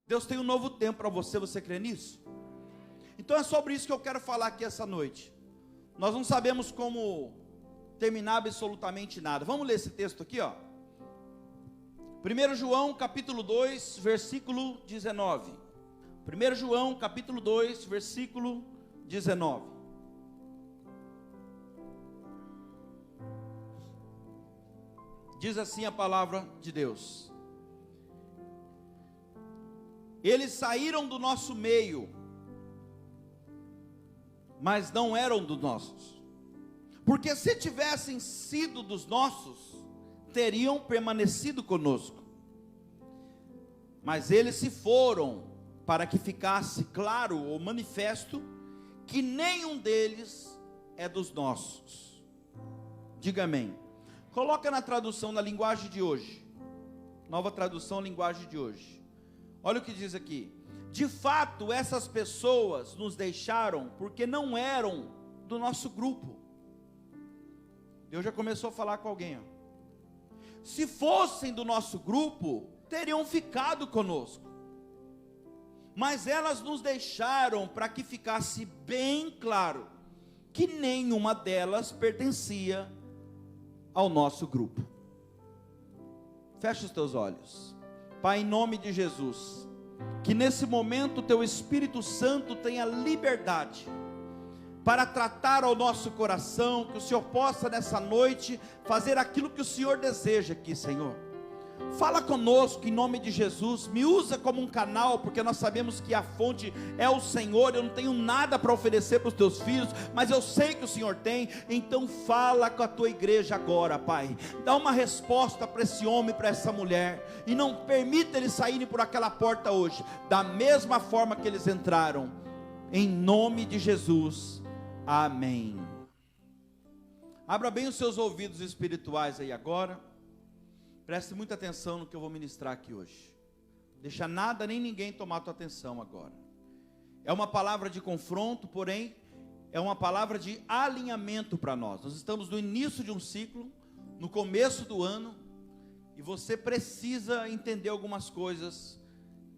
Deus tem um novo tempo para você, você crê nisso? Então é sobre isso que eu quero falar aqui essa noite. Nós não sabemos como terminar absolutamente nada. Vamos ler esse texto aqui, ó. 1 João capítulo 2, versículo 19. 1 João capítulo 2, versículo 19. Diz assim a palavra de Deus: eles saíram do nosso meio, mas não eram dos nossos, porque se tivessem sido dos nossos, teriam permanecido conosco. Mas eles se foram, para que ficasse claro ou manifesto que nenhum deles é dos nossos. Diga amém. Coloca na tradução, na linguagem de hoje, nova tradução, linguagem de hoje. Olha o que diz aqui: de fato essas pessoas nos deixaram porque não eram do nosso grupo. Deus já começou a falar com alguém, ó. Se fossem do nosso grupo, teriam ficado conosco, mas elas nos deixaram para que ficasse bem claro que nenhuma delas pertencia ao nosso grupo. Fecha os teus olhos. Pai, em nome de Jesus, que nesse momento teu Espírito Santo tenha liberdade para tratar ao nosso coração, que o Senhor possa nessa noite fazer aquilo que o Senhor deseja aqui, Senhor. Fala conosco em nome de Jesus, me usa como um canal, porque nós sabemos que a fonte é o Senhor. Eu não tenho nada para oferecer para os teus filhos, mas eu sei que o Senhor tem. Então fala com a tua igreja agora, Pai. Dá uma resposta para esse homem, para essa mulher, e não permita eles saírem por aquela porta hoje da mesma forma que eles entraram, em nome de Jesus, amém. Abra bem os seus ouvidos espirituais aí agora. Preste muita atenção no que eu vou ministrar aqui hoje. Deixa nada nem ninguém tomar a tua atenção agora. É uma palavra de confronto, porém é uma palavra de alinhamento para nós. Nós estamos no início de um ciclo, no começo do ano, e você precisa entender algumas coisas,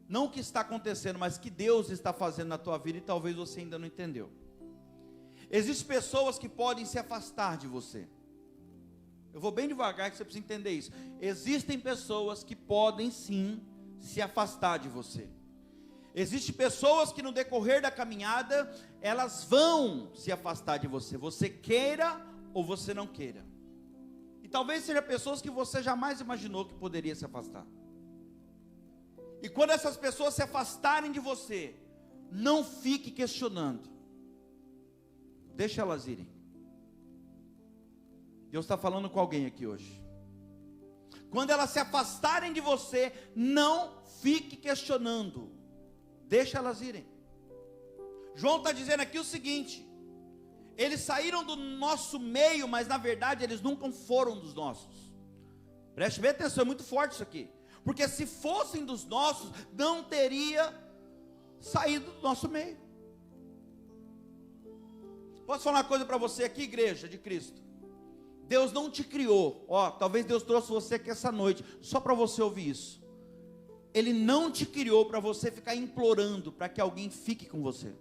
não o que está acontecendo, mas que Deus está fazendo na tua vida, e talvez você ainda não entendeu. Existem pessoas que podem se afastar de você. Eu vou bem devagar, que você precisa entender isso. Existem pessoas que podem sim se afastar de você. Existem pessoas que no decorrer da caminhada, elas vão se afastar de você, você queira ou você não queira. E talvez sejam pessoas que você jamais imaginou que poderia se afastar. E quando essas pessoas se afastarem de você, não fique questionando. Deixa elas irem. Deus está falando com alguém aqui hoje. Quando elas se afastarem de você, não fique questionando. Deixa elas irem. João está dizendo aqui o seguinte: eles saíram do nosso meio, mas na verdade eles nunca foram dos nossos. Preste bem atenção, é muito forte isso aqui. Porque se fossem dos nossos, não teria saído do nosso meio. Posso falar uma coisa para você aqui, igreja de Cristo? Deus não te criou, talvez Deus trouxe você aqui essa noite, só para você ouvir isso. Ele não te criou para você ficar implorando, para que alguém fique com você.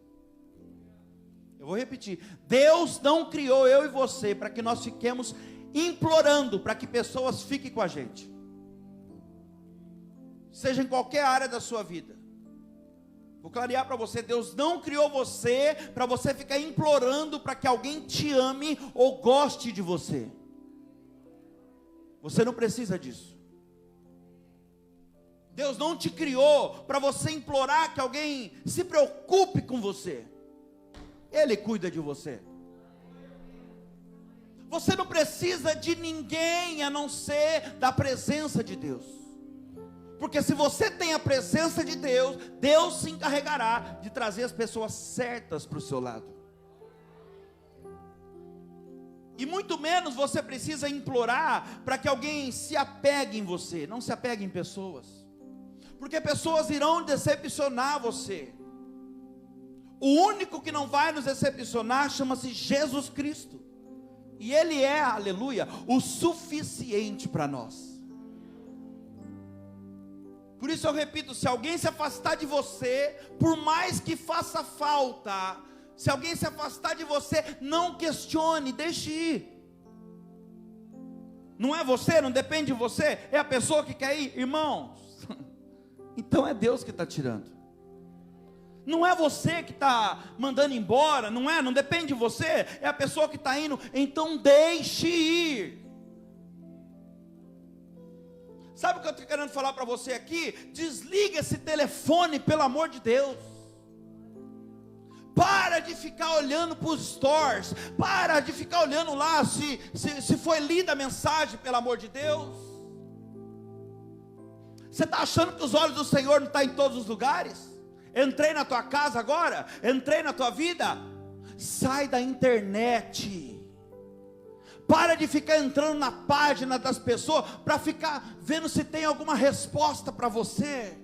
Eu vou repetir, Deus não criou eu e você, para que nós fiquemos implorando, para que pessoas fiquem com a gente. Seja em qualquer área da sua vida. Vou clarear para você, Deus não criou você para você ficar implorando para que alguém te ame ou goste de você. Você não precisa disso. Deus não te criou para você implorar que alguém se preocupe com você. Ele cuida de você. Você não precisa de ninguém a não ser da presença de Deus. Porque se você tem a presença de Deus, Deus se encarregará de trazer as pessoas certas para o seu lado. E muito menos você precisa implorar para que alguém se apegue em você. Não se apegue em pessoas, porque pessoas irão decepcionar você. O único que não vai nos decepcionar chama-se Jesus Cristo. E Ele é, aleluia, o suficiente para nós. Por isso eu repito, se alguém se afastar de você, por mais que faça falta, se alguém se afastar de você, não questione, deixe ir. Não é você, não depende de você, é a pessoa que quer ir, irmãos. Então é Deus que está tirando. Não é você que está mandando embora, não depende de você, é a pessoa que está indo, então deixe ir. Sabe o que eu estou querendo falar para você aqui? Desliga esse telefone, pelo amor de Deus. Para de ficar olhando para os stores, para de ficar olhando lá se foi lida a mensagem, pelo amor de Deus. Você está achando que os olhos do Senhor não estão em todos os lugares? Entrei na tua casa agora, entrei na tua vida, sai da internet. Para de ficar entrando na página das pessoas, para ficar vendo se tem alguma resposta para você.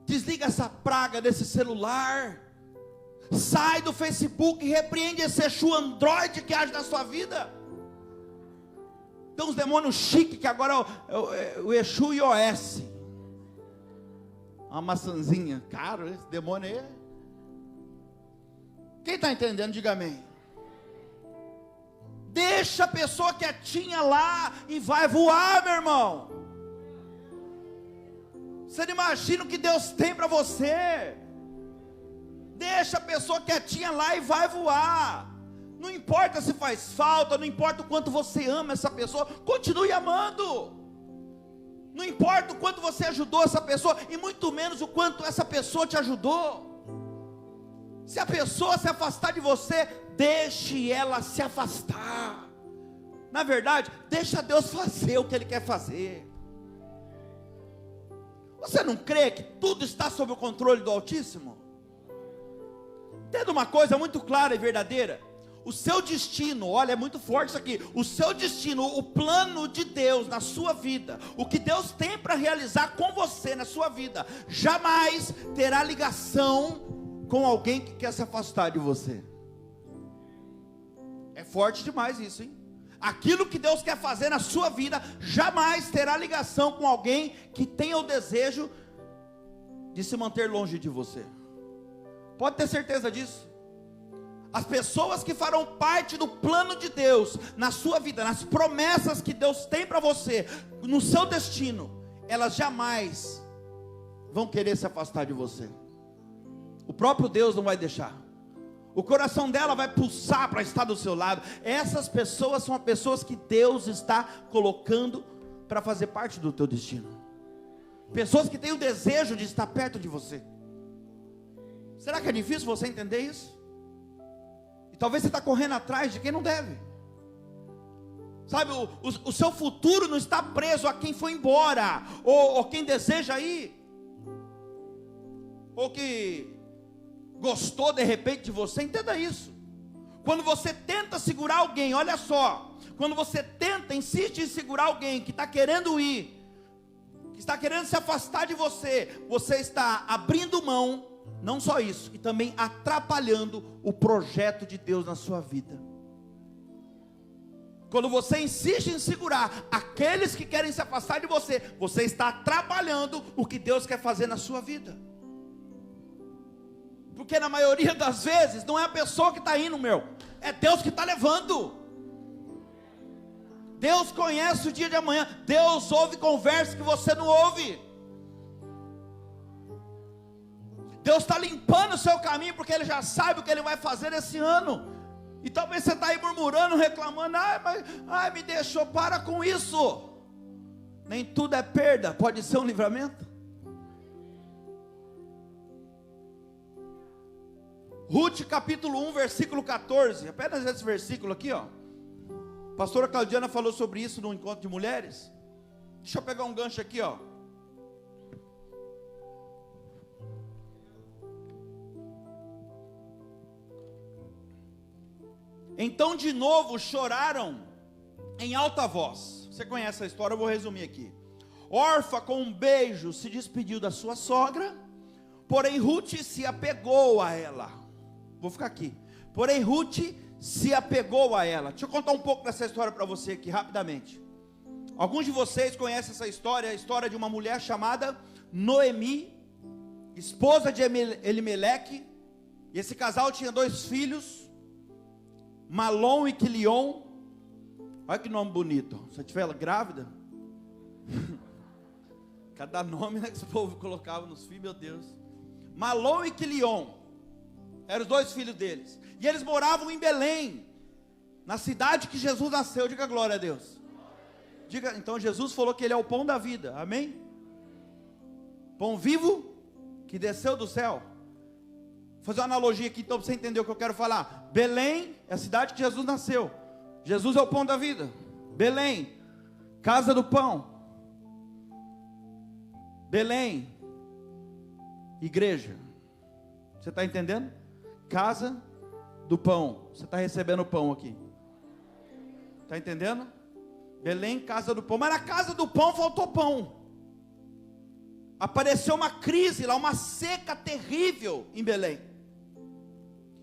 Desliga essa praga desse celular. Sai do Facebook e repreende esse Exu Android que age na sua vida. Tem uns demônios chiques que agora é o Exu iOS. Uma maçãzinha, caro esse demônio aí. Quem está entendendo, diga amém. Deixa a pessoa quietinha lá e vai voar, meu irmão. Você não imagina o que Deus tem para você. Deixa a pessoa quietinha lá e vai voar. Não importa se faz falta, não importa o quanto você ama essa pessoa, continue amando. Não importa o quanto você ajudou essa pessoa, e muito menos o quanto essa pessoa te ajudou. Se a pessoa se afastar de você, deixe ela se afastar. Na verdade, deixa Deus fazer o que Ele quer fazer. Você não crê que tudo está sob o controle do Altíssimo? Entenda uma coisa muito clara e verdadeira. O seu destino, olha, é muito forte isso aqui. O seu destino, o plano de Deus na sua vida, o que Deus tem para realizar com você na sua vida, jamais terá ligação com alguém que quer se afastar de você. É forte demais isso, hein? Aquilo que Deus quer fazer na sua vida jamais terá ligação com alguém que tenha o desejo de se manter longe de você. Pode ter certeza disso. As pessoas que farão parte do plano de Deus na sua vida, nas promessas que Deus tem para você, no seu destino, elas jamais vão querer se afastar de você. O próprio Deus não vai deixar. O coração dela vai pulsar para estar do seu lado. Essas pessoas são as pessoas que Deus está colocando para fazer parte do teu destino. Pessoas que têm o desejo de estar perto de você. Será que é difícil você entender isso? E talvez você está correndo atrás de quem não deve. Sabe, o seu futuro não está preso a quem foi embora, ou quem deseja ir, ou que gostou de repente de você. Entenda isso. Quando você tenta segurar alguém, olha só, quando você tenta, insiste em segurar alguém que está querendo ir, que está querendo se afastar de você, você está abrindo mão, não só isso, e também atrapalhando o projeto de Deus na sua vida. Quando você insiste em segurar aqueles que querem se afastar de você, você está atrapalhando o que Deus quer fazer na sua vida. Porque na maioria das vezes, não é a pessoa que está indo, é Deus que está levando. Deus conhece o dia de amanhã. Deus ouve conversas que você não ouve. Deus está limpando o seu caminho, porque Ele já sabe o que Ele vai fazer esse ano. E talvez você está aí murmurando, reclamando, me deixou, para com isso. Nem tudo é perda, pode ser um livramento. Ruth capítulo 1, versículo 14, apenas esse versículo aqui, ó. A pastora Claudiana falou sobre isso no encontro de mulheres. Deixa eu pegar um gancho aqui, ó. Então de novo choraram em alta voz. Você conhece a história, eu vou resumir aqui. Orfa com um beijo se despediu da sua sogra, porém Ruth se apegou a ela. Vou ficar aqui. Porém Ruth se apegou a ela. Deixa eu contar um pouco dessa história para você aqui rapidamente. Alguns de vocês conhecem essa história, a história de uma mulher chamada Noemi, esposa de Elimeleque, e esse casal tinha 2 filhos, Malom e Quilion. Olha que nome bonito. Se eu estiver grávida, cada nome, né, que esse povo colocava nos filhos, meu Deus. Malom e Quilion eram os 2 filhos deles, e eles moravam em Belém, na cidade que Jesus nasceu. Diga glória a Deus. Diga, então Jesus falou que Ele é o pão da vida, amém? Pão vivo que desceu do céu. Vou fazer uma analogia aqui então para você entender o que eu quero falar. Belém é a cidade que Jesus nasceu. Jesus é o pão da vida. Belém, casa do pão. Belém, igreja. Você está entendendo? Casa do pão. Você está recebendo o pão aqui. Está entendendo? Belém, casa do pão. Mas na casa do pão faltou pão. Apareceu uma crise lá, uma seca terrível em Belém.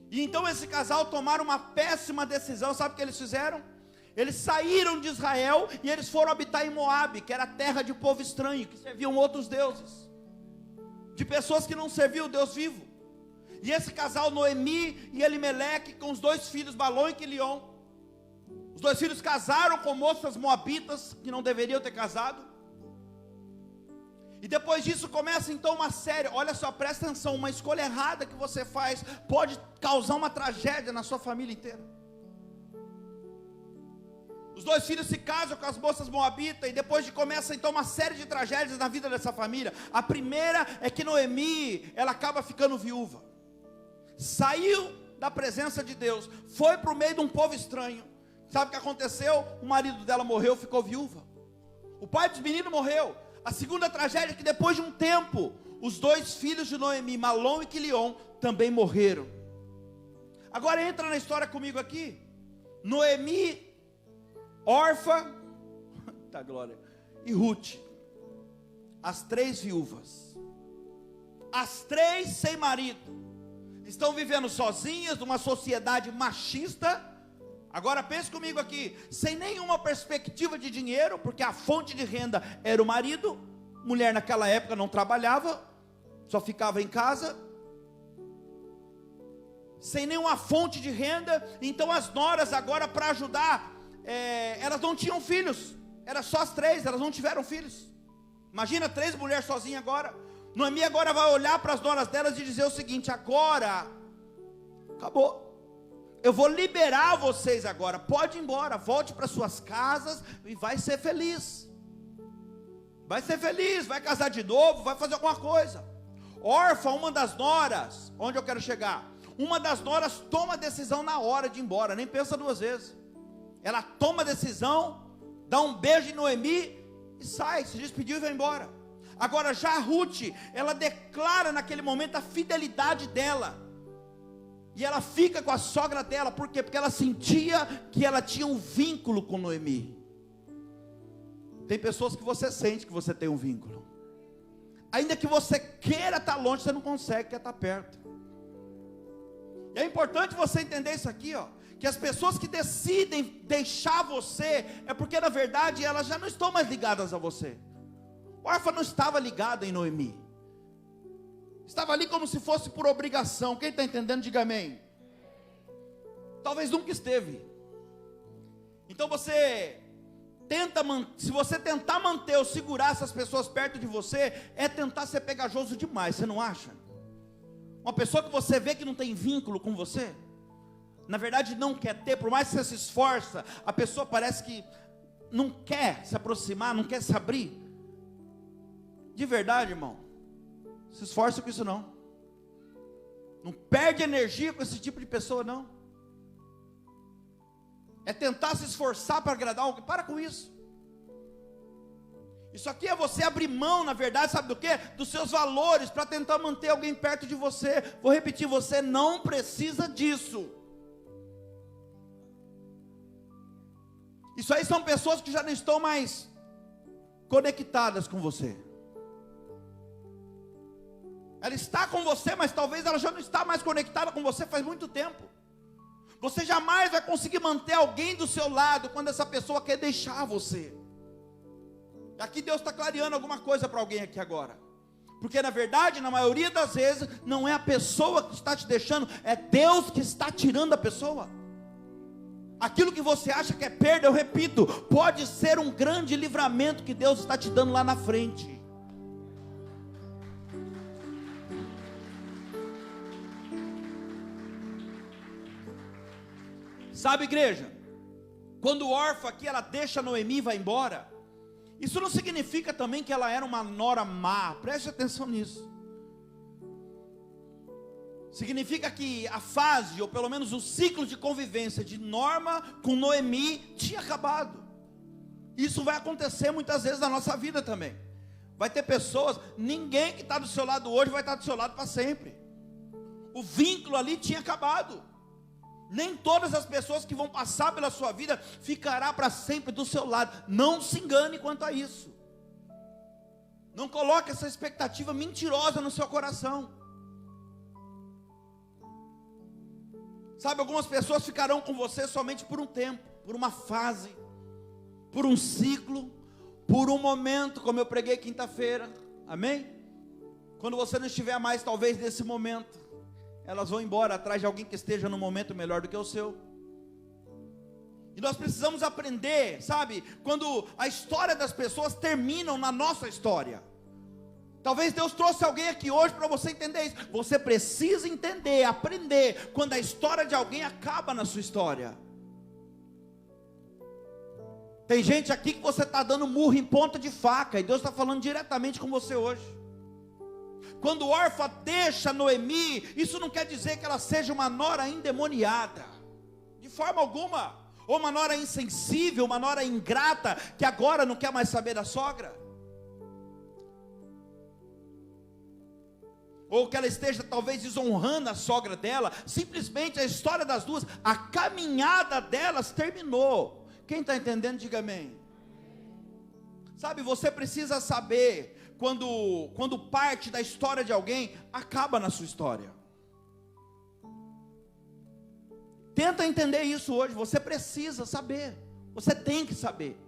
E então esse casal tomaram uma péssima decisão. Sabe o que eles fizeram? Eles saíram de Israel e eles foram habitar em Moabe, que era terra de povo estranho, que serviam outros deuses, de pessoas que não serviam o Deus vivo. E esse casal, Noemi e Elimeleque, com os 2 filhos, Malom e Quilion, os 2 filhos casaram com moças moabitas, que não deveriam ter casado. E depois disso começa então uma série. Olha só, presta atenção, uma escolha errada que você faz pode causar uma tragédia na sua família inteira. Os 2 filhos se casam com as moças moabitas, e depois começa então uma série de tragédias na vida dessa família. A primeira é que Noemi, ela acaba ficando viúva. Saiu da presença de Deus, foi para o meio de um povo estranho. Sabe o que aconteceu? O marido dela morreu, ficou viúva. O pai dos meninos morreu. A segunda tragédia é que depois de um tempo, os 2 filhos de Noemi, Malom e Quilion, também morreram. Agora entra na história comigo aqui. Noemi, Orfa, tá glória, e Ruth, as 3 viúvas, as 3 sem marido, estão vivendo sozinhas numa sociedade machista. Agora pense comigo aqui, sem nenhuma perspectiva de dinheiro, porque a fonte de renda era o marido. Mulher naquela época não trabalhava, só ficava em casa, sem nenhuma fonte de renda. Então as noras agora, para ajudar, elas não tinham filhos, era só as 3, elas não tiveram filhos. Imagina 3 mulheres sozinhas agora. Noemi agora vai olhar para as noras delas e dizer o seguinte: agora, acabou. Eu vou liberar vocês agora, pode ir embora, volte para suas casas e vai ser feliz. Vai ser feliz, vai casar de novo, vai fazer alguma coisa. Orfa, uma das noras, onde eu quero chegar? Uma das noras toma a decisão na hora de ir embora, nem pensa 2 vezes. Ela toma a decisão, dá um beijo em Noemi e sai, se despediu e vai embora. Agora já a Ruth, ela declara naquele momento a fidelidade dela. E ela fica com a sogra dela. Por quê? Porque ela sentia que ela tinha um vínculo com Noemi. Tem pessoas que você sente que você tem um vínculo. Ainda que você queira estar longe, você não consegue, quer estar perto. E é importante você entender isso aqui, ó, que as pessoas que decidem deixar você, é porque na verdade elas já não estão mais ligadas a você. Orfa não estava ligada em Noemi. Estava ali como se fosse por obrigação. Quem está entendendo, diga amém. Talvez nunca esteve. Então você se você tentar manter ou segurar essas pessoas perto de você, é tentar ser pegajoso demais, você não acha? Uma pessoa que você vê que não tem vínculo com você, na verdade não quer ter, por mais que você se esforça, a pessoa parece que não quer se aproximar, não quer se abrir. De verdade, irmão, se esforça com isso não. Não perde energia com esse tipo de pessoa não. É tentar se esforçar para agradar alguém. Para com isso. Isso aqui é você abrir mão, na verdade, sabe do quê? Dos seus valores, para tentar manter alguém perto de você. Vou repetir, você não precisa disso. Isso aí são pessoas que já não estão mais conectadas com você. Ela está com você, mas talvez ela já não está mais conectada com você faz muito tempo. Você jamais vai conseguir manter alguém do seu lado quando essa pessoa quer deixar você. Aqui Deus está clareando alguma coisa para alguém aqui agora. Porque na verdade, na maioria das vezes, não é a pessoa que está te deixando, é Deus que está tirando a pessoa. Aquilo que você acha que é perda, eu repito, pode ser um grande livramento que Deus está te dando lá na frente. Sabe, igreja, quando o órfão aqui, ela deixa Noemi e vai embora, isso não significa também que ela era uma nora má, preste atenção nisso. Significa que a fase, ou pelo menos o ciclo de convivência de Norma com Noemi tinha acabado. Isso vai acontecer muitas vezes na nossa vida também. Vai ter pessoas, ninguém que está do seu lado hoje vai estar do seu lado para sempre. O vínculo ali tinha acabado. Nem todas as pessoas que vão passar pela sua vida ficará para sempre do seu lado. Não se engane quanto a isso. Não coloque essa expectativa mentirosa no seu coração. Sabe, algumas pessoas ficarão com você somente por um tempo, por uma fase, por um ciclo, por um momento, como eu preguei quinta-feira. Amém? Quando você não estiver mais talvez nesse momento, elas vão embora atrás de alguém que esteja num momento melhor do que o seu. E nós precisamos aprender, sabe, quando a história das pessoas terminam na nossa história. Talvez Deus trouxe alguém aqui hoje para você entender isso. Você precisa entender, aprender, quando a história de alguém acaba na sua história. Tem gente aqui que você está dando murro em ponta de faca, e Deus está falando diretamente com você hoje. Quando o órfão deixa Noemi, isso não quer dizer que ela seja uma nora endemoniada, de forma alguma, ou uma nora insensível, uma nora ingrata, que agora não quer mais saber da sogra, ou que ela esteja talvez desonrando a sogra dela. Simplesmente a história das duas, a caminhada delas terminou. Quem está entendendo, diga amém. Sabe, você precisa saber quando parte da história de alguém acaba na sua história. Tenta entender isso hoje. Você precisa saber, você tem que saber.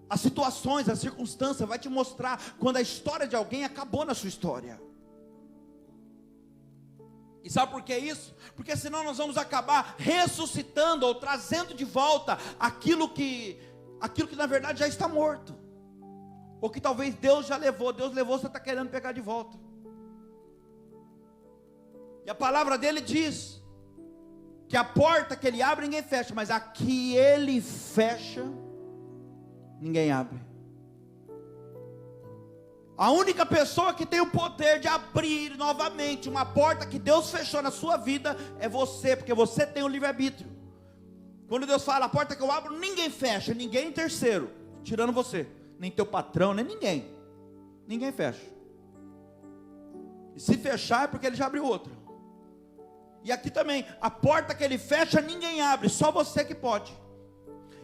As situações, as circunstâncias vai te mostrar quando a história de alguém acabou na sua história. E sabe por que isso? Porque senão nós vamos acabar ressuscitando ou trazendo de volta aquilo que na verdade já está morto, ou que talvez Deus já levou. Deus levou, você está querendo pegar de volta. E a palavra dele diz que a porta que ele abre ninguém fecha, mas a que ele fecha ninguém abre. A única pessoa que tem o poder de abrir novamente uma porta que Deus fechou na sua vida é você, porque você tem o livre-arbítrio. Quando Deus fala, a porta que eu abro, ninguém fecha, ninguém terceiro, tirando você, nem teu patrão, nem ninguém fecha. E se fechar é porque ele já abriu outra. E aqui também, a porta que ele fecha, ninguém abre, só você que pode.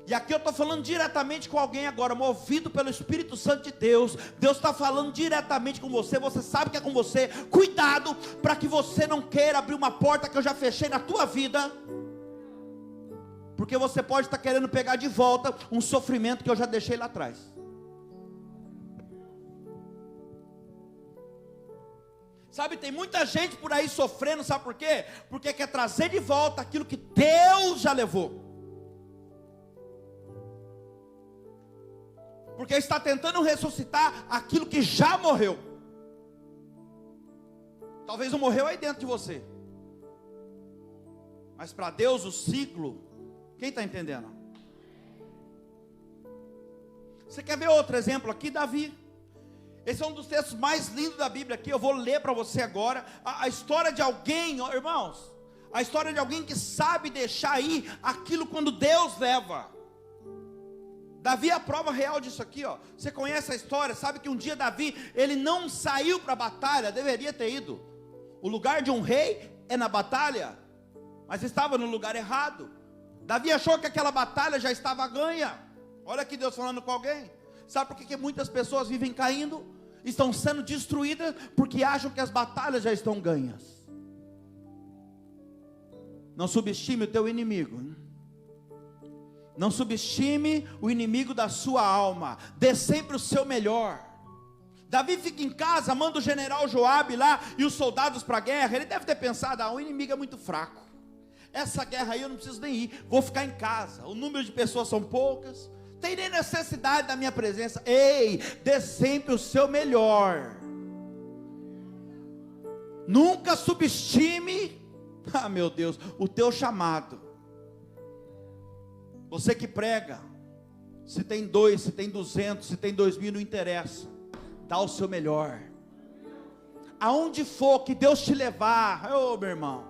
E aqui eu estou falando diretamente com alguém agora, movido pelo Espírito Santo de Deus. Deus está falando diretamente com você, você sabe que é com você. Cuidado, para que você não queira abrir uma porta que eu já fechei na tua vida, porque você pode estar querendo pegar de volta um sofrimento que eu já deixei lá atrás. Sabe, tem muita gente por aí sofrendo, sabe por quê? Porque quer trazer de volta aquilo que Deus já levou. Porque está tentando ressuscitar aquilo que já morreu. Talvez não morreu aí dentro de você, mas para Deus o ciclo, quem está entendendo? Você quer ver outro exemplo aqui? Davi. Esse é um dos textos mais lindos da Bíblia aqui. Eu vou ler para você agora a história de alguém, irmãos, a história de alguém que sabe deixar ir aquilo quando Deus leva. Davi é a prova real disso aqui, ó. Você conhece a história, sabe que um dia Davi, ele não saiu para a batalha, deveria ter ido. O lugar de um rei é na batalha, mas estava no lugar errado. Davi achou que aquela batalha já estava ganha. Olha aqui Deus falando com alguém. Sabe por que muitas pessoas vivem caindo? Estão sendo destruídas porque acham que as batalhas já estão ganhas. Não subestime o teu inimigo. Não subestime o inimigo da sua alma. Dê sempre o seu melhor. Davi fica em casa, manda o general Joabe lá e os soldados para a guerra. Ele deve ter pensado, o inimigo é muito fraco. Essa guerra aí eu não preciso nem ir, vou ficar em casa. O número de pessoas são poucas, tem nem necessidade da minha presença. Ei, dê sempre o seu melhor. Nunca subestime, meu Deus, o teu chamado. Você que prega, se tem 2, se tem 200, se tem 2.000, não interessa. Dá o seu melhor. Aonde for que Deus te levar, meu irmão.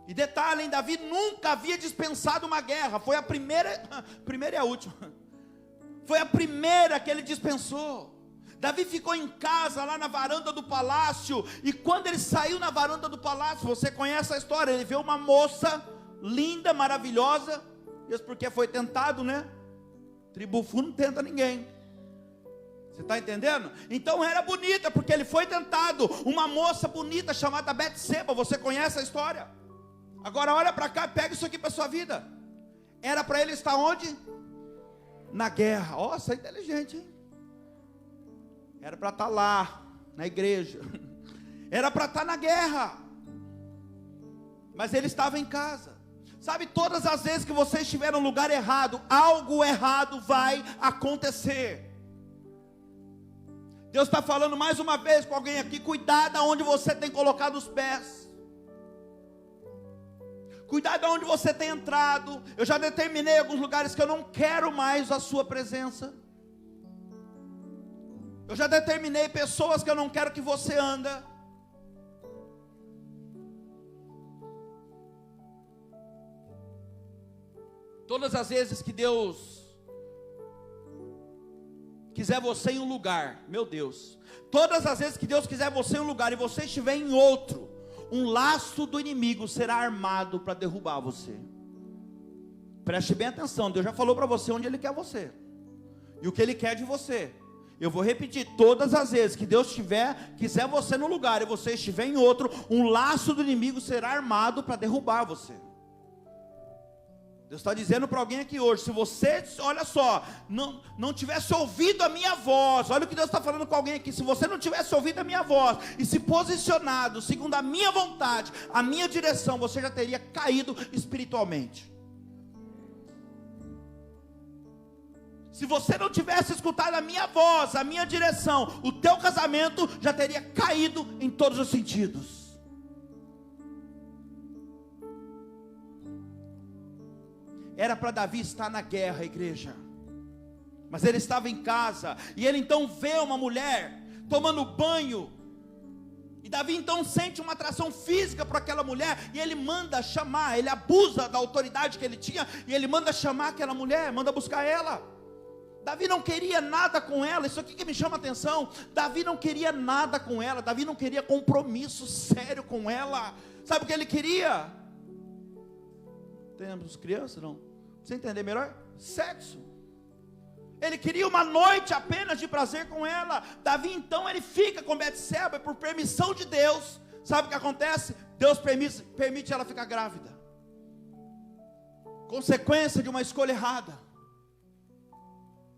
E detalhe, hein, Davi nunca havia dispensado uma guerra. Foi a primeira e a última. Foi a primeira que ele dispensou. Davi ficou em casa, lá na varanda do palácio, e quando ele saiu na varanda do palácio, você conhece a história, ele vê uma moça, linda, maravilhosa, isso porque foi tentado, né? Tribufu não tenta ninguém, você está entendendo? Então era bonita, porque ele foi tentado, uma moça bonita, chamada Betseba, você conhece a história? Agora olha para cá, pega isso aqui para a sua vida, era para ele estar onde? Na guerra. Você é inteligente, hein? Era para estar lá, na igreja. Era para estar na guerra. Mas ele estava em casa. Sabe, todas as vezes que você estiver no lugar errado, algo errado vai acontecer. Deus está falando mais uma vez com alguém aqui. Cuidado aonde você tem colocado os pés. Cuidado aonde você tem entrado. Eu já determinei alguns lugares que eu não quero mais a sua presença. Eu já determinei pessoas que eu não quero que você anda. Todas as vezes que Deus quiser você em um lugar, meu Deus, todas as vezes que Deus quiser você em um lugar e você estiver em outro, um laço do inimigo será armado para derrubar você. Preste bem atenção, Deus já falou para você onde Ele quer você, e o que Ele quer de você. Eu vou repetir, todas as vezes que Deus quiser você no lugar e você estiver em outro, um laço do inimigo será armado para derrubar você. Deus está dizendo para alguém aqui hoje, se você, olha só, não tivesse ouvido a minha voz, olha o que Deus está falando com alguém aqui, se você não tivesse ouvido a minha voz, e se posicionado, segundo a minha vontade, a minha direção, você já teria caído espiritualmente. Se você não tivesse escutado a minha voz, a minha direção, o teu casamento já teria caído em todos os sentidos. Era para Davi estar na guerra, igreja, mas ele estava em casa, e ele então vê uma mulher tomando banho, e Davi então sente uma atração física por aquela mulher, e ele manda chamar, ele abusa da autoridade que ele tinha, e ele manda chamar aquela mulher, manda buscar ela. Davi não queria nada com ela, isso aqui que me chama a atenção, Davi não queria nada com ela, Davi não queria compromisso sério com ela, sabe o que ele queria? Temos crianças, não? Você entender melhor? Sexo. Ele queria uma noite apenas de prazer com ela. Davi então ele fica com Betseba, e por permissão de Deus, sabe o que acontece? Deus permite ela ficar grávida, consequência de uma escolha errada.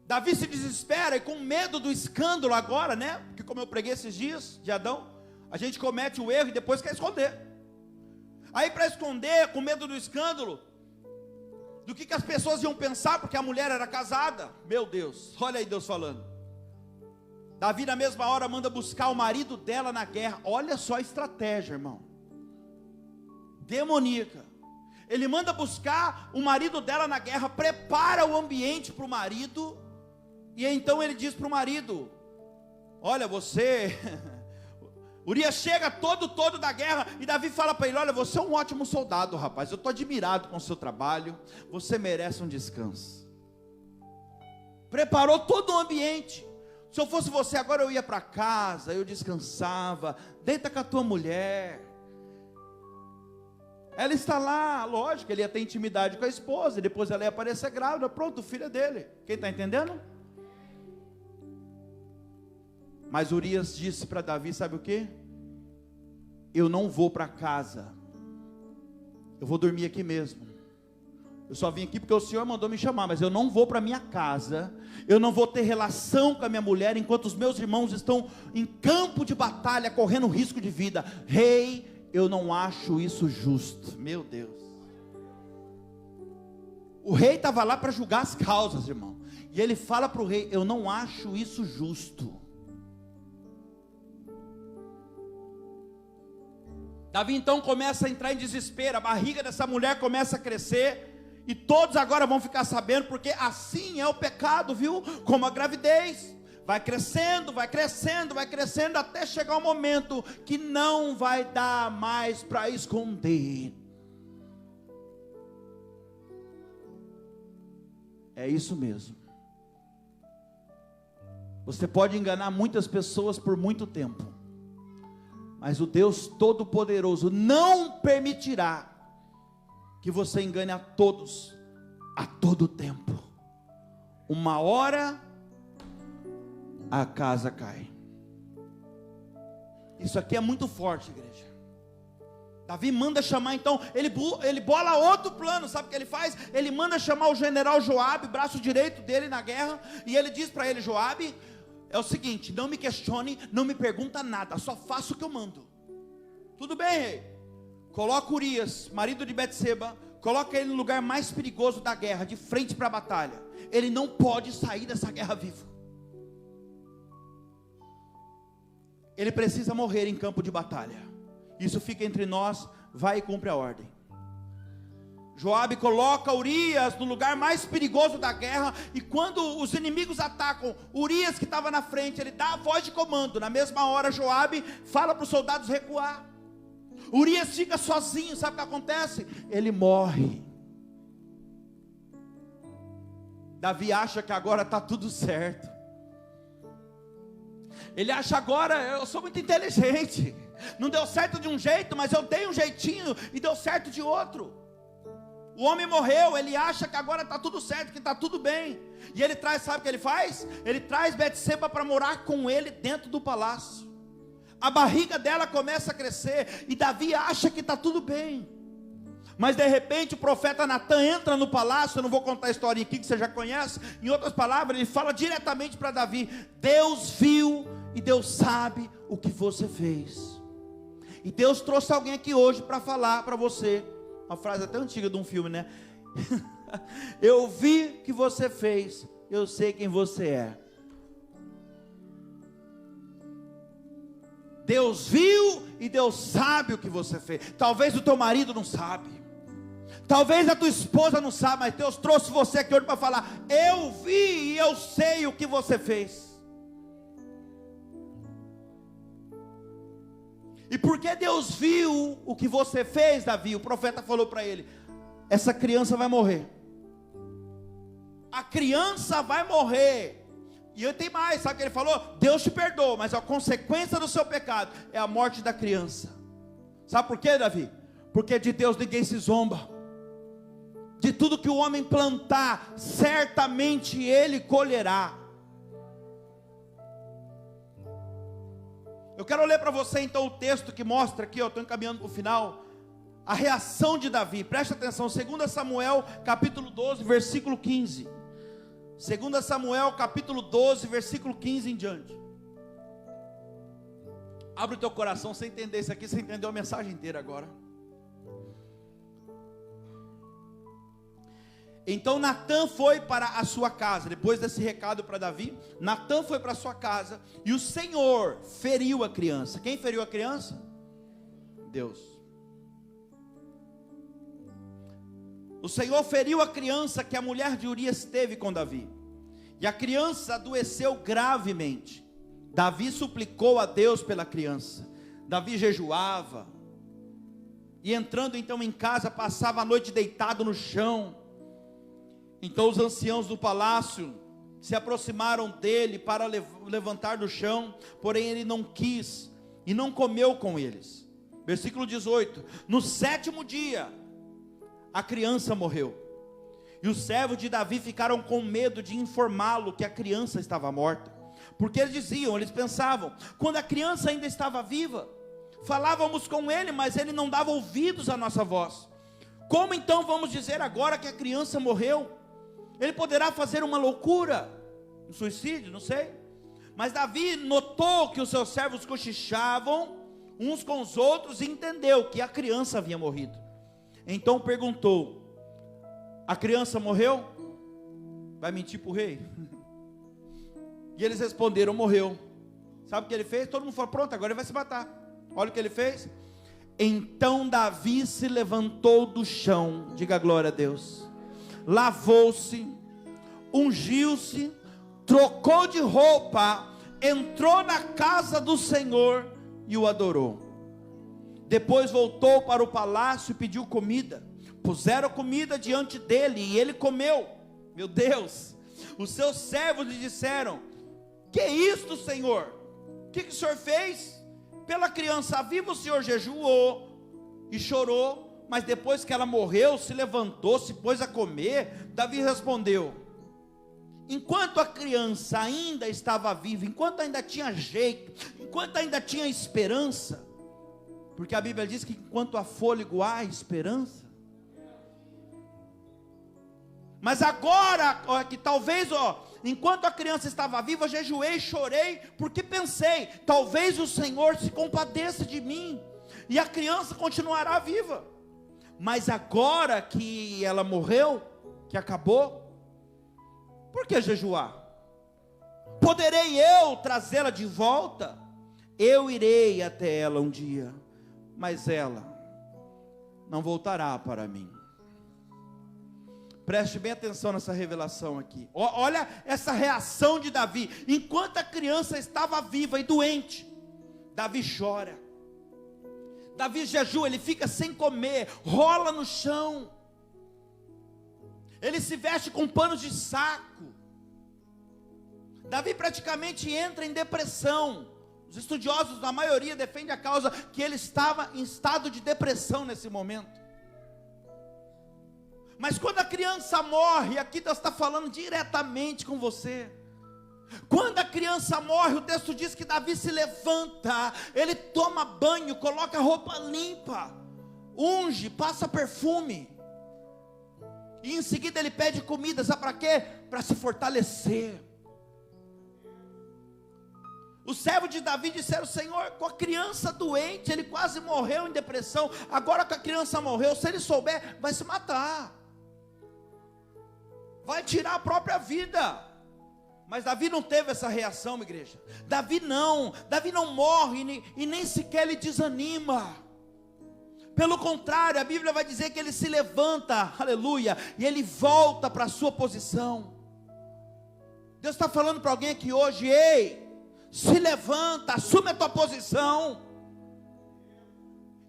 Davi se desespera, e com medo do escândalo agora, né? Porque como eu preguei esses dias de Adão, a gente comete o erro e depois quer esconder. Aí para esconder, com medo do escândalo, do que as pessoas iam pensar, porque a mulher era casada. Meu Deus, olha aí Deus falando. Davi na mesma hora manda buscar o marido dela na guerra. Olha só a estratégia, irmão, demoníaca. Ele manda buscar o marido dela na guerra, prepara o ambiente para o marido, e então ele diz para o marido: olha, você Urias chega todo da guerra, e Davi fala para ele: olha, você é um ótimo soldado, rapaz, eu estou admirado com o seu trabalho, você merece um descanso. Preparou todo o ambiente. Se eu fosse você agora, eu ia para casa, eu descansava, deita com a tua mulher. Ela está lá, lógico, ele ia ter intimidade com a esposa, e depois ela ia aparecer grávida, pronto, o filho é dele. Quem está entendendo? Mas Urias disse para Davi, sabe o que? Eu não vou para casa, eu vou dormir aqui mesmo. Eu só vim aqui porque o Senhor mandou me chamar, mas eu não vou para minha casa, eu não vou ter relação com a minha mulher, enquanto os meus irmãos estão em campo de batalha, correndo risco de vida. Rei, eu não acho isso justo. Meu Deus. O rei estava lá para julgar as causas, irmão, e ele fala para o rei: eu não acho isso justo. Davi então começa a entrar em desespero, a barriga dessa mulher começa a crescer, e todos agora vão ficar sabendo, porque assim é o pecado, viu? Como a gravidez, vai crescendo, vai crescendo, vai crescendo, até chegar um momento que não vai dar mais para esconder. É isso mesmo. Você pode enganar muitas pessoas por muito tempo, mas o Deus Todo-Poderoso não permitirá que você engane a todos, a todo tempo. Uma hora, a casa cai. Isso aqui é muito forte, igreja. Davi manda chamar então, ele bola outro plano, sabe o que ele faz? Ele manda chamar o general Joabe, braço direito dele na guerra, e ele diz para ele: Joabe, é o seguinte, não me questione, não me pergunta nada, só faça o que eu mando. Tudo bem, rei. Coloca Urias, marido de Betseba, coloca ele no lugar mais perigoso da guerra, de frente para a batalha. Ele não pode sair dessa guerra vivo. Ele precisa morrer em campo de batalha. Isso fica entre nós, vai e cumpre a ordem. Joabe coloca Urias no lugar mais perigoso da guerra, e quando os inimigos atacam, Urias, que estava na frente, ele dá a voz de comando. Na mesma hora, Joabe fala para os soldados recuar. Urias fica sozinho, sabe o que acontece? Ele morre. Davi acha que agora está tudo certo. Ele acha agora, eu sou muito inteligente. Não deu certo de um jeito, mas eu dei um jeitinho e deu certo de outro. O homem morreu, ele acha que agora está tudo certo, que está tudo bem. E ele traz, sabe o que ele faz? Ele traz Betseba para morar com ele dentro do palácio. A barriga dela começa a crescer, e Davi acha que está tudo bem. Mas de repente o profeta Natan entra no palácio. Eu não vou contar a história aqui, que você já conhece. Em outras palavras, ele fala diretamente para Davi: Deus viu e Deus sabe o que você fez. E Deus trouxe alguém aqui hoje para falar para você. Uma frase até antiga de um filme, né? Eu vi o que você fez, eu sei quem você é. Deus viu e Deus sabe o que você fez. Talvez o teu marido não sabe, talvez a tua esposa não sabe, mas Deus trouxe você aqui hoje para falar: eu vi e eu sei o que você fez. E porque Deus viu o que você fez, Davi, o profeta falou para ele: essa criança vai morrer. A criança vai morrer. E eu tenho mais, sabe o que ele falou? Deus te perdoa, mas a consequência do seu pecado é a morte da criança. Sabe por quê, Davi? Porque de Deus ninguém se zomba. De tudo que o homem plantar, certamente ele colherá. Eu quero ler para você então o texto que mostra aqui, eu estou encaminhando para o final, a reação de Davi. Preste atenção, 2 Samuel capítulo 12, versículo 15. 2 Samuel capítulo 12, versículo 15 em diante. Abre o teu coração, você entender isso aqui, você entendeu a mensagem inteira agora. Então Natan foi para a sua casa. Depois desse recado para Davi, Natan foi para a sua casa, e o Senhor feriu a criança. Quem feriu a criança? Deus. O Senhor feriu a criança que a mulher de Urias teve com Davi, e a criança adoeceu gravemente. Davi suplicou a Deus pela criança. Davi jejuava, e entrando então em casa, passava a noite deitado no chão. Então os anciãos do palácio se aproximaram dele para levantar do chão, porém ele não quis, e não comeu com eles. Versículo 18: no 7º dia, a criança morreu, e os servos de Davi ficaram com medo de informá-lo que a criança estava morta, porque eles pensavam: quando a criança ainda estava viva, falávamos com ele, mas ele não dava ouvidos à nossa voz. Como então vamos dizer agora que a criança morreu? Ele poderá fazer uma loucura, um suicídio, não sei. Mas Davi notou que os seus servos cochichavam uns com os outros e entendeu que a criança havia morrido. Então perguntou: a criança morreu? Vai mentir para o rei? E eles responderam: morreu. Sabe o que ele fez? Todo mundo falou: pronto, agora ele vai se matar. Olha o que ele fez. Então Davi se levantou do chão, diga glória a Deus, lavou-se, ungiu-se, trocou de roupa, entrou na casa do Senhor e o adorou. Depois voltou para o palácio e pediu comida. Puseram comida diante dele e ele comeu. Meu Deus, os seus servos lhe disseram: que é isto, Senhor? O que o Senhor fez? Pela criança viva o Senhor jejuou e chorou, mas depois que ela morreu, se levantou, se pôs a comer. Davi respondeu: enquanto a criança ainda estava viva, enquanto ainda tinha jeito, enquanto ainda tinha esperança, porque a Bíblia diz que enquanto há fôlego há esperança. Mas agora, que talvez, enquanto a criança estava viva, jejuei, chorei, porque pensei, talvez o Senhor se compadeça de mim, e a criança continuará viva. Mas agora que ela morreu, que acabou, por que jejuar? Poderei eu trazê-la de volta? Eu irei até ela um dia, mas ela não voltará para mim. Preste bem atenção nessa revelação aqui. Olha essa reação de Davi. Enquanto a criança estava viva e doente, Davi chora. Davi jejua, ele fica sem comer, rola no chão. Ele se veste com panos de saco. Davi praticamente entra em depressão. Os estudiosos, a maioria, defendem a causa que ele estava em estado de depressão nesse momento. Mas quando a criança morre, aqui Deus está falando diretamente com você. Quando a criança morre, o texto diz que Davi se levanta, ele toma banho, coloca roupa limpa, unge, passa perfume, e em seguida ele pede comida, sabe para quê? Para se fortalecer. Os servos de Davi disseram: Senhor, com a criança doente, ele quase morreu em depressão, agora que a criança morreu, se ele souber, vai se matar, vai tirar a própria vida. Mas Davi não teve essa reação, igreja. Davi não morre e nem sequer ele desanima. Pelo contrário, a Bíblia vai dizer que ele se levanta, aleluia, e ele volta para a sua posição. Deus está falando para alguém aqui hoje: ei, se levanta, assume a tua posição.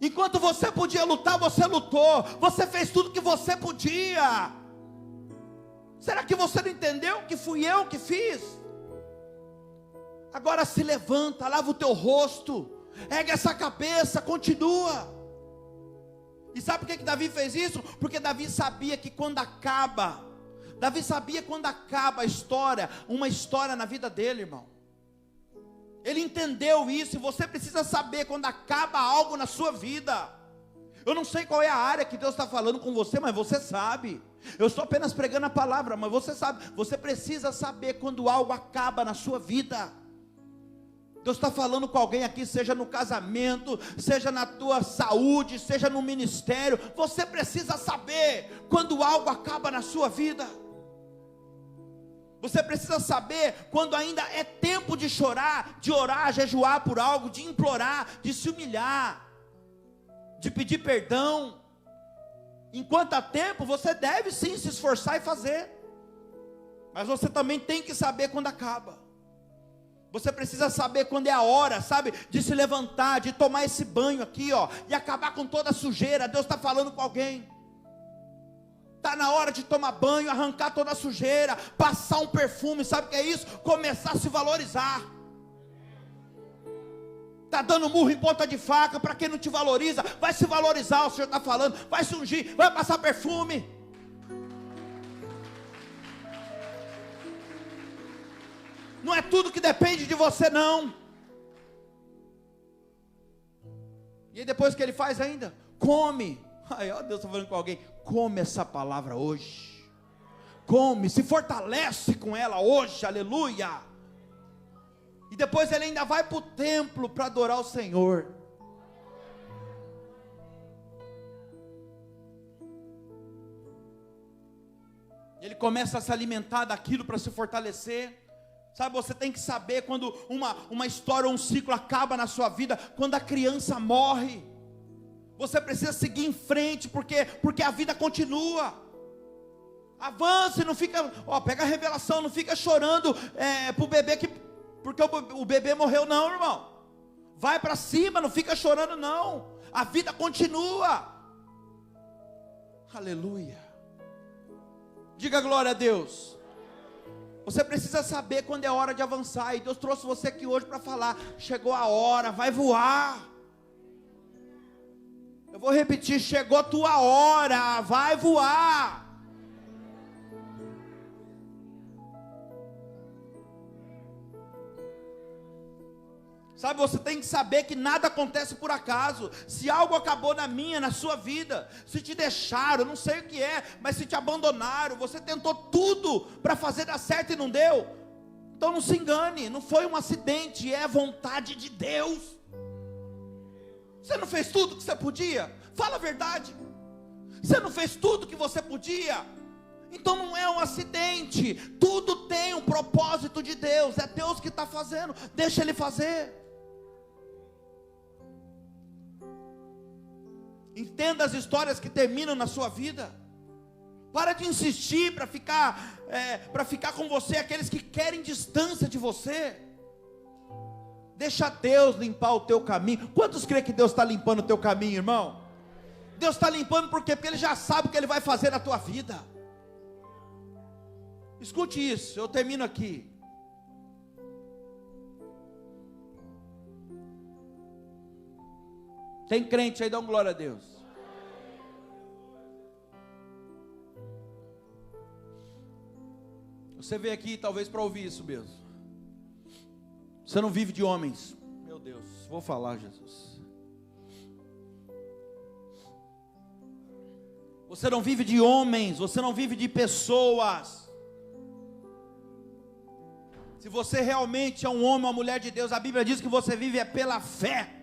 Enquanto você podia lutar, você lutou, você fez tudo que você podia. Será que você não entendeu que fui eu que fiz? Agora se levanta, lava o teu rosto, ergue essa cabeça, continua. E sabe por que Davi fez isso? Porque Davi sabia que quando acaba a história, uma história na vida dele, irmão. Ele entendeu isso, e você precisa saber quando acaba algo na sua vida. Eu não sei qual é a área que Deus está falando com você, mas você sabe. Eu estou apenas pregando a palavra, mas você sabe. Você precisa saber quando algo acaba na sua vida. Deus está falando com alguém aqui, seja no casamento, seja na tua saúde, seja no ministério. Você precisa saber quando algo acaba na sua vida. Você precisa saber quando ainda é tempo de chorar, de orar, jejuar por algo, de implorar, de se humilhar, de pedir perdão. Enquanto há tempo, você deve sim se esforçar e fazer, mas você também tem que saber quando acaba. Você precisa saber quando é a hora, sabe, de se levantar, de tomar esse banho aqui, e acabar com toda a sujeira. Deus está falando com alguém. Está na hora de tomar banho, arrancar toda a sujeira, passar um perfume, sabe o que é isso? Começar a se valorizar. Está dando murro em ponta de faca, para quem não te valoriza, vai se valorizar, o Senhor está falando, vai se ungir, vai passar perfume. Não é tudo que depende de você, não. E aí depois que ele faz ainda? Come, Ai, ó, Deus está falando com alguém, come essa palavra hoje, come, se fortalece com ela hoje, aleluia, e depois ele ainda vai para o templo para adorar o Senhor. Ele começa a se alimentar daquilo para se fortalecer. Sabe, você tem que saber quando uma história ou um ciclo acaba na sua vida, quando a criança morre. Você precisa seguir em frente, porque a vida continua. Avance, não fica, pega a revelação, não fica chorando para o bebê, porque o bebê morreu, não, irmão. Vai para cima, não fica chorando, não. A vida continua. Aleluia. Diga glória a Deus. Você precisa saber quando é hora de avançar. E Deus trouxe você aqui hoje para falar: chegou a hora, vai voar. Eu vou repetir: chegou a tua hora, vai voar. Sabe, você tem que saber que nada acontece por acaso. Se algo acabou na sua vida, se te deixaram, não sei o que é, mas se te abandonaram, você tentou tudo para fazer dar certo e não deu, então não se engane, não foi um acidente, é vontade de Deus. Você não fez tudo que você podia? Fala a verdade. Você não fez tudo que você podia? Então não é um acidente. Tudo tem um propósito de Deus. É Deus que está fazendo, deixa Ele fazer. Entenda as histórias que terminam na sua vida. Para de insistir para ficar com você aqueles que querem distância de você. Deixa Deus limpar o teu caminho. Quantos creem que Deus está limpando o teu caminho, irmão? Deus está limpando porque Ele já sabe o que Ele vai fazer na tua vida. Escute isso, eu termino aqui. Tem crente aí, dá uma glória a Deus. Você veio aqui talvez para ouvir isso mesmo. Você não vive de homens. Meu Deus, vou falar, Jesus. Você não vive de homens, você não vive de pessoas. Se você realmente é um homem ou uma mulher de Deus, a Bíblia diz que você vive pela fé.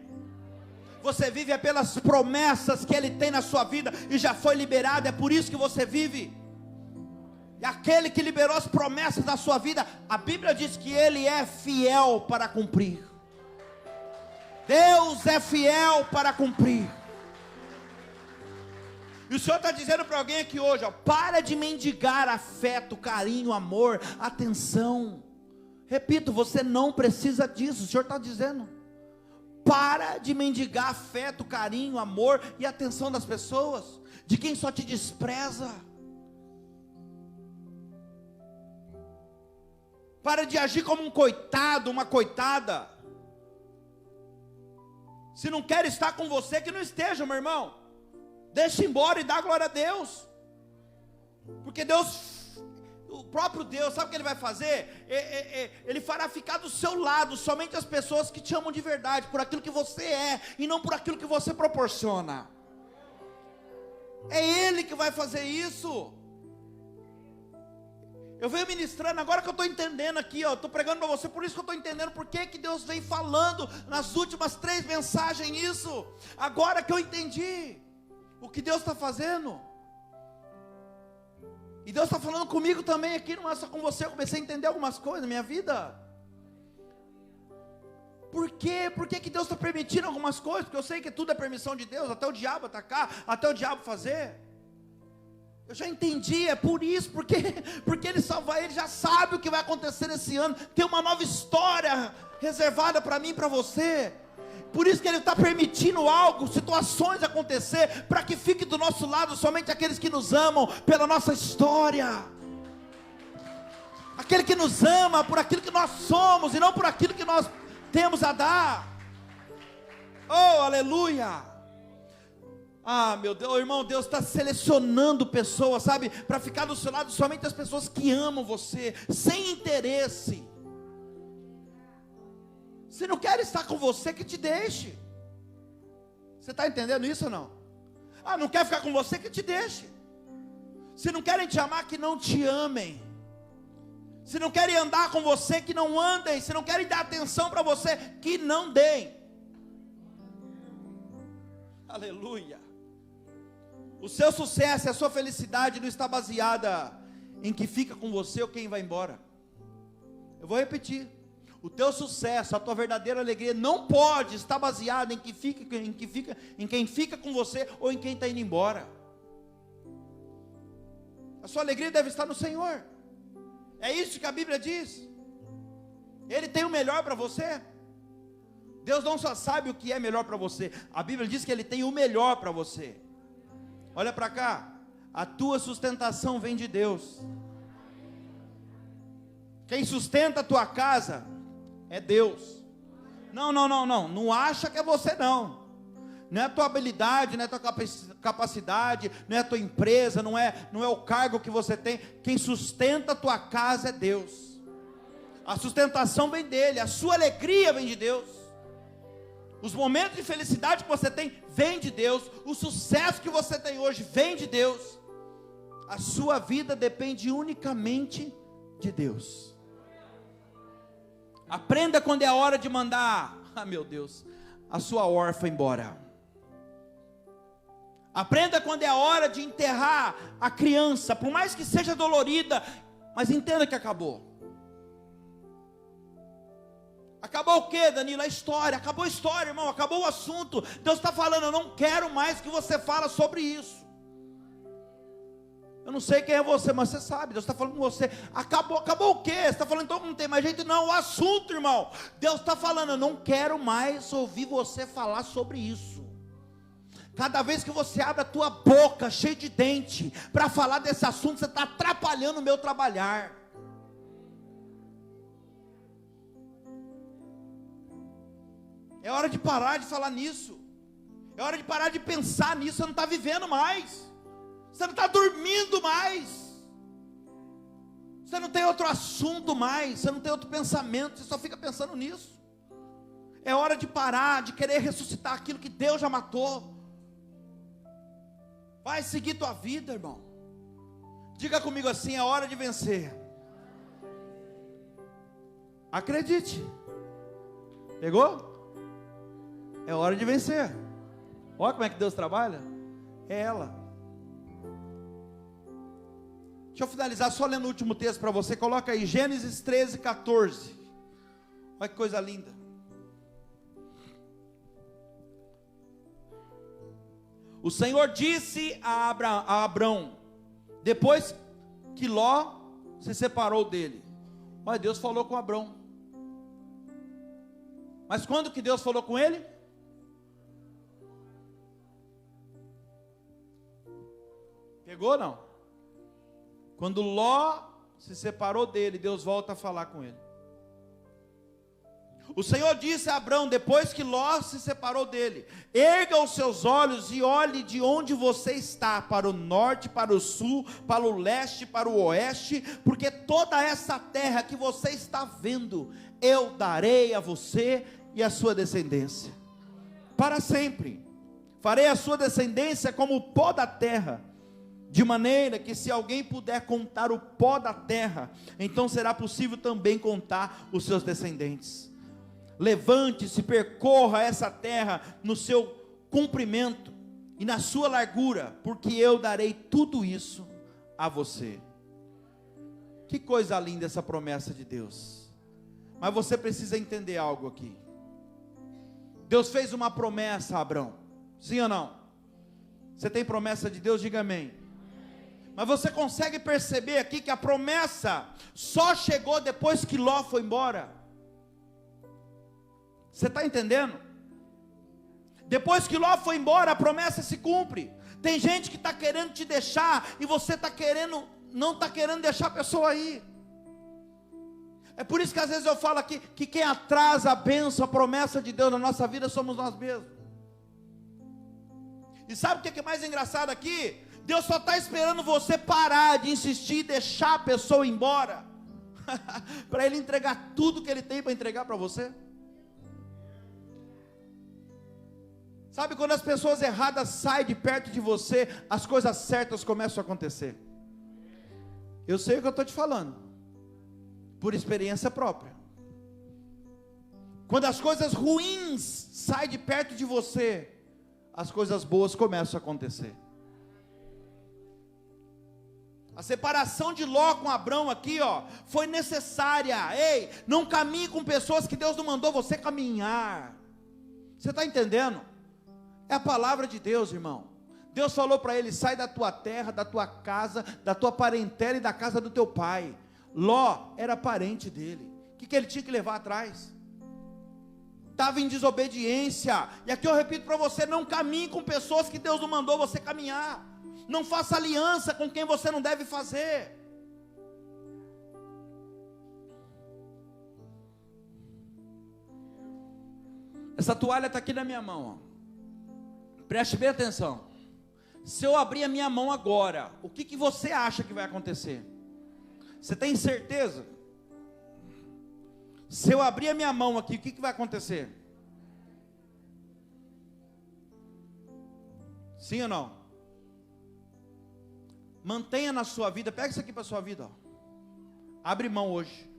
Você vive pelas promessas que Ele tem na sua vida e já foi liberado, é por isso que você vive. E aquele que liberou as promessas da sua vida, a Bíblia diz que Ele é fiel para cumprir. Deus é fiel para cumprir. E o Senhor está dizendo para alguém aqui hoje, para de mendigar afeto, carinho, amor, atenção. Repito, você não precisa disso, o Senhor está dizendo. Para de mendigar afeto, carinho, amor e atenção das pessoas, de quem só te despreza. Para de agir como um coitado, uma coitada. Se não quer estar com você, que não esteja, meu irmão. Deixa embora e dá glória a Deus. Porque Deus, o próprio Deus, sabe o que Ele vai fazer? Ele fará ficar do seu lado somente as pessoas que te amam de verdade, por aquilo que você é, e não por aquilo que você proporciona. É Ele que vai fazer isso. Eu venho ministrando, agora que eu estou entendendo aqui, estou pregando para você, por isso que eu estou entendendo por que Deus vem falando nas últimas 3 mensagens isso. Agora que eu entendi o que Deus está fazendo. E Deus está falando comigo também aqui, não é só com você. Eu comecei a entender algumas coisas na minha vida. Por quê? Por que Deus está permitindo algumas coisas? Porque eu sei que tudo é permissão de Deus, até o diabo atacar, até o diabo fazer. Eu já entendi, é por isso, porque Ele salva, Ele já sabe o que vai acontecer nesse ano. Tem uma nova história reservada para mim e para você. Por isso que Ele está permitindo algo, situações acontecer, para que fique do nosso lado somente aqueles que nos amam pela nossa história. Aquele que nos ama por aquilo que nós somos e não por aquilo que nós temos a dar. Oh, aleluia. Ah, meu Deus, irmão, Deus está selecionando pessoas, sabe, para ficar do seu lado somente as pessoas que amam você, sem interesse. Se não quer estar com você, que te deixe. Você está entendendo isso ou não? Ah, não quer ficar com você? Que te deixe. Se não querem te amar, que não te amem. Se não querem andar com você, que não andem. Se não querem dar atenção para você, que não deem. Aleluia. O seu sucesso, a sua felicidade não está baseada em quem fica com você ou quem vai embora. Eu vou repetir. O teu sucesso, a tua verdadeira alegria não pode estar baseada em quem fica com você ou em quem está indo embora. A sua alegria deve estar no Senhor. É isso que a Bíblia diz. Ele tem o melhor para você. Deus não só sabe o que é melhor para você. A Bíblia diz que Ele tem o melhor para você. Olha para cá. A tua sustentação vem de Deus. Quem sustenta a tua casa é Deus. Não acha que é você não. Não é a tua habilidade, não é a tua capacidade, não é a tua empresa, não é o cargo que você tem. Quem sustenta a tua casa é Deus. A sustentação vem dele, a sua alegria vem de Deus. Os momentos de felicidade que você tem, vem de Deus. O sucesso que você tem hoje, vem de Deus. A sua vida depende unicamente de Deus. Aprenda quando é a hora de mandar, meu Deus, a sua órfã embora. Aprenda quando é a hora de enterrar a criança, por mais que seja dolorida, mas entenda que acabou. Acabou o que, Danilo? A história. Acabou a história, irmão. Acabou o assunto. Deus está falando, eu não quero mais que você fale sobre isso. Eu não sei quem é você, mas você sabe. Deus está falando com você. Acabou o quê? Você está falando, então não tem mais jeito? Não, o assunto, irmão. Deus está falando, eu não quero mais ouvir você falar sobre isso. Cada vez que você abre a tua boca, cheia de dente, para falar desse assunto, você está atrapalhando o meu trabalhar. É hora de parar de falar nisso. É hora de parar de pensar nisso. Você não está vivendo mais. Você não está dormindo mais. Você não tem outro assunto mais. Você não tem outro pensamento. Você só fica pensando nisso. É hora de parar de querer ressuscitar aquilo que Deus já matou. Vai seguir tua vida, irmão. Diga comigo assim, é hora de vencer. Acredite. Pegou? É hora de vencer. Olha como é que Deus trabalha. É ela. Deixa eu finalizar só lendo o último texto para você. Coloca aí, Gênesis 13, 14. Olha que coisa linda. O Senhor disse a Abrão, depois que Ló se separou dele. Olha, Deus falou com Abrão. Mas quando que Deus falou com ele? Pegou ou não? Quando Ló se separou dele, Deus volta a falar com ele. O Senhor disse a Abrão, depois que Ló se separou dele: erga os seus olhos e olhe de onde você está, para o norte, para o sul, para o leste, para o oeste, porque toda essa terra que você está vendo, eu darei a você e a sua descendência, para sempre. Farei a sua descendência como o pó da terra, de maneira que se alguém puder contar o pó da terra, então será possível também contar os seus descendentes. Levante-se, percorra essa terra no seu comprimento e na sua largura, porque eu darei tudo isso a você. Que coisa linda essa promessa de Deus. Mas você precisa entender algo aqui. Deus fez uma promessa a Abrão, sim ou não? Você tem promessa de Deus? Diga amém. Mas você consegue perceber aqui que a promessa só chegou depois que Ló foi embora? Você está entendendo? Depois que Ló foi embora, a promessa se cumpre. Tem gente que está querendo te deixar, e você não está querendo deixar a pessoa aí. É por isso que às vezes eu falo aqui, que quem atrasa a bênção, a promessa de Deus na nossa vida, somos nós mesmos. E sabe o que é mais engraçado aqui? Deus só está esperando você parar de insistir e deixar a pessoa embora, para Ele entregar tudo que Ele tem para entregar para você. Sabe, quando as pessoas erradas saem de perto de você, as coisas certas começam a acontecer. Eu sei o que eu estou te falando, por experiência própria. Quando as coisas ruins saem de perto de você, as coisas boas começam a acontecer. A separação de Ló com Abrão aqui, ó, foi necessária. Ei, não caminhe com pessoas que Deus não mandou você caminhar. Você está entendendo? É a palavra de Deus, irmão. Deus falou para ele: sai da tua terra, da tua casa, da tua parentela e da casa do teu pai. Ló era parente dele. O que ele tinha que levar atrás? Estava em desobediência. E aqui eu repito para você: não caminhe com pessoas que Deus não mandou você caminhar. Não faça aliança com quem você não deve fazer. Essa toalha está aqui na minha mão, ó. Preste bem atenção. Se eu abrir a minha mão agora, o que você acha que vai acontecer? Você tem certeza? Se eu abrir a minha mão aqui, o que vai acontecer? Sim ou não? Mantenha na sua vida, pega isso aqui para a sua vida, ó. Abre mão hoje.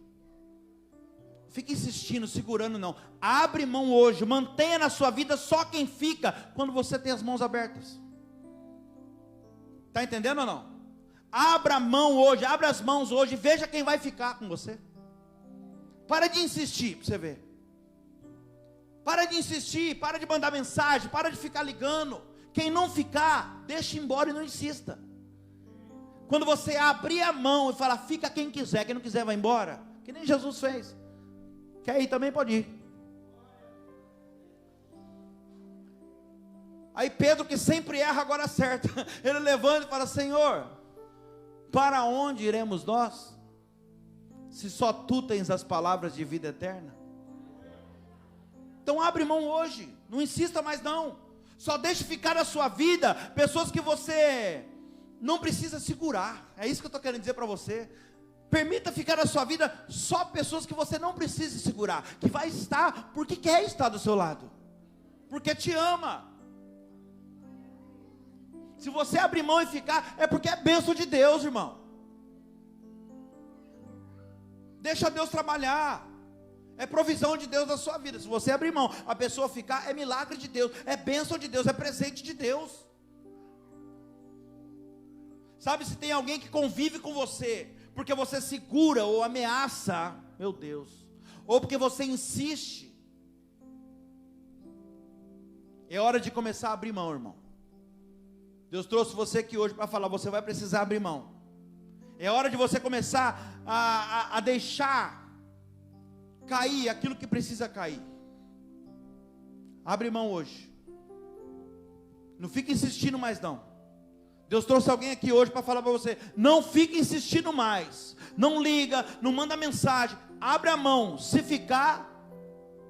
Fique insistindo, segurando não. Abre mão hoje, mantenha na sua vida só quem fica quando você tem as mãos abertas. Está entendendo ou não? Abra a mão hoje, abra as mãos hoje, veja quem vai ficar com você. Para de insistir, para você ver. Para de insistir, para de mandar mensagem, para de ficar ligando. Quem não ficar, deixa embora e não insista. Quando você abrir a mão e falar, fica quem quiser, quem não quiser vai embora, que nem Jesus fez. Quer ir também, pode ir. Aí Pedro, que sempre erra, agora acerta. Ele levanta e fala: Senhor, para onde iremos nós, se só tu tens as palavras de vida eterna? Então abre mão hoje, não insista mais não. Só deixe ficar na sua vida pessoas que você não precisa segurar. É isso que eu estou querendo dizer para você. Permita ficar na sua vida só pessoas que você não precisa segurar, que vai estar porque quer estar do seu lado, porque te ama. Se você abrir mão e ficar, é porque é bênção de Deus, irmão. Deixa Deus trabalhar. É provisão de Deus na sua vida. Se você abrir mão, a pessoa ficar, é milagre de Deus, é bênção de Deus, é presente de Deus. Sabe, se tem alguém que convive com você porque você segura ou ameaça, meu Deus, ou porque você insiste, é hora de começar a abrir mão, irmão. Deus trouxe você aqui hoje para falar, você vai precisar abrir mão. É hora de você começar a deixar cair aquilo que precisa cair. Abre mão hoje. Não fique insistindo mais não. Deus trouxe alguém aqui hoje para falar para você, não fique insistindo mais, não liga, não manda mensagem, abre a mão, se ficar,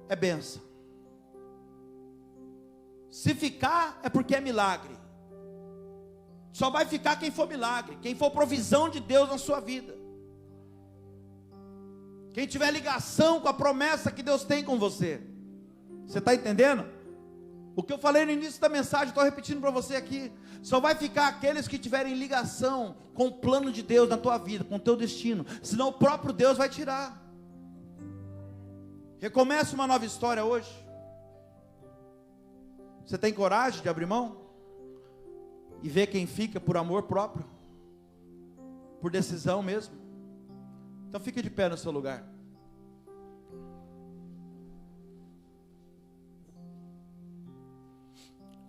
é bênção, se ficar é porque é milagre, só vai ficar quem for milagre, quem for provisão de Deus na sua vida, quem tiver ligação com a promessa que Deus tem com você. Você está entendendo? O que eu falei no início da mensagem, estou repetindo para você aqui. Só vai ficar aqueles que tiverem ligação com o plano de Deus na tua vida, com o teu destino. Senão o próprio Deus vai tirar. Recomeça uma nova história hoje. Você tem coragem de abrir mão? E ver quem fica por amor próprio? Por decisão mesmo? Então fique de pé no seu lugar.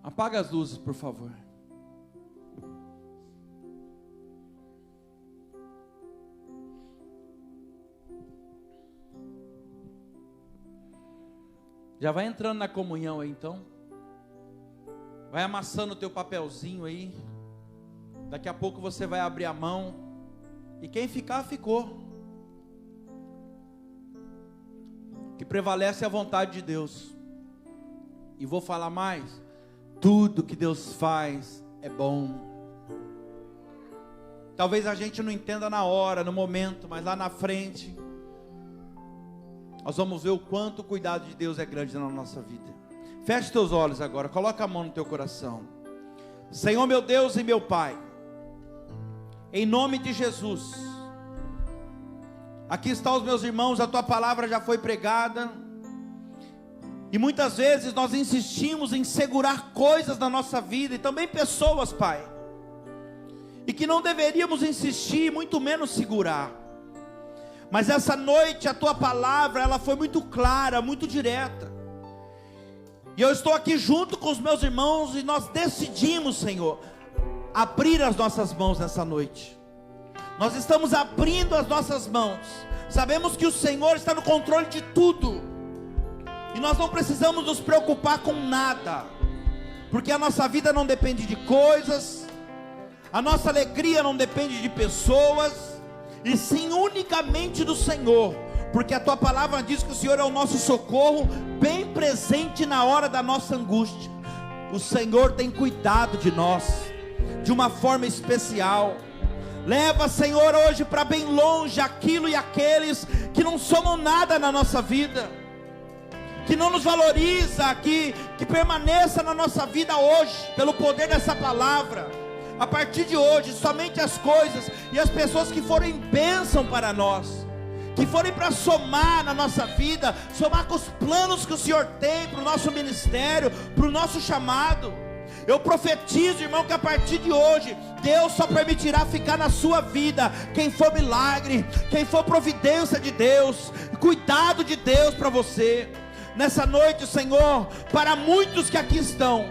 Apaga as luzes, por favor. Já vai entrando na comunhão aí então. Vai amassando o teu papelzinho aí. Daqui a pouco você vai abrir a mão. E quem ficar, ficou. O que prevalece é a vontade de Deus. E vou falar mais. Tudo que Deus faz é bom. Talvez a gente não entenda na hora, no momento, mas lá na frente nós vamos ver o quanto o cuidado de Deus é grande na nossa vida. Feche teus olhos agora, coloca a mão no teu coração. Senhor meu Deus e meu Pai, em nome de Jesus, aqui estão os meus irmãos, a tua palavra já foi pregada, e muitas vezes nós insistimos em segurar coisas na nossa vida, e também pessoas, Pai, e que não deveríamos insistir, muito menos segurar. Mas essa noite a tua palavra, ela foi muito clara, muito direta, e eu estou aqui junto com os meus irmãos, e nós decidimos, Senhor, abrir as nossas mãos nessa noite. Nós estamos abrindo as nossas mãos, sabemos que o Senhor está no controle de tudo, e nós não precisamos nos preocupar com nada, porque a nossa vida não depende de coisas, a nossa alegria não depende de pessoas, e sim unicamente do Senhor, porque a tua palavra diz que o Senhor é o nosso socorro, bem presente na hora da nossa angústia. O Senhor tem cuidado de nós, de uma forma especial. Leva, Senhor, hoje para bem longe aquilo e aqueles que não somam nada na nossa vida, que não nos valoriza, que permaneça na nossa vida hoje, pelo poder dessa palavra. A partir de hoje, somente as coisas e as pessoas que forem bênção para nós, que forem para somar na nossa vida, somar com os planos que o Senhor tem para o nosso ministério, para o nosso chamado. Eu profetizo, irmão, que a partir de hoje, Deus só permitirá ficar na sua vida quem for milagre, quem for providência de Deus, cuidado de Deus para você. Nessa noite, Senhor, para muitos que aqui estão,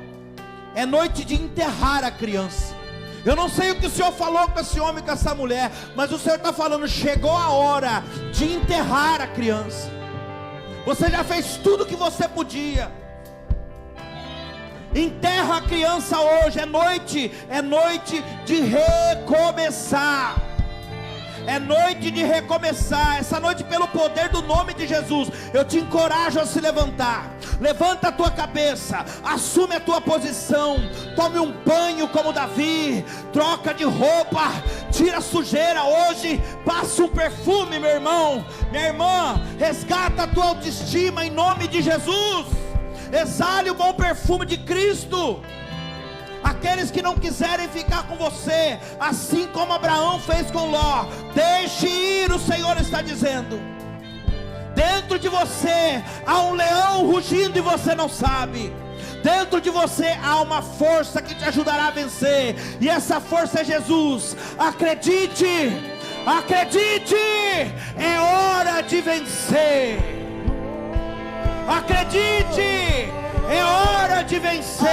é noite de enterrar a criança. Eu não sei o que o Senhor falou com esse homem, com essa mulher, mas o Senhor está falando, chegou a hora de enterrar a criança. Você já fez tudo o que você podia. Enterra a criança hoje, é noite de recomeçar. É noite de recomeçar. Essa noite, pelo poder do nome de Jesus, eu te encorajo a se levantar. Levanta a tua cabeça, assume a tua posição, tome um banho como Davi, troca de roupa, tira a sujeira hoje, passa um perfume, meu irmão, minha irmã, resgata a tua autoestima em nome de Jesus. Exale o bom perfume de Cristo. Aqueles que não quiserem ficar com você, assim como Abraão fez com Ló, deixe ir, o Senhor está dizendo. Dentro de você há um leão rugindo e você não sabe. Dentro de você há uma força que te ajudará a vencer, e essa força é Jesus. Acredite, acredite, é hora de vencer. Acredite, é hora de vencer.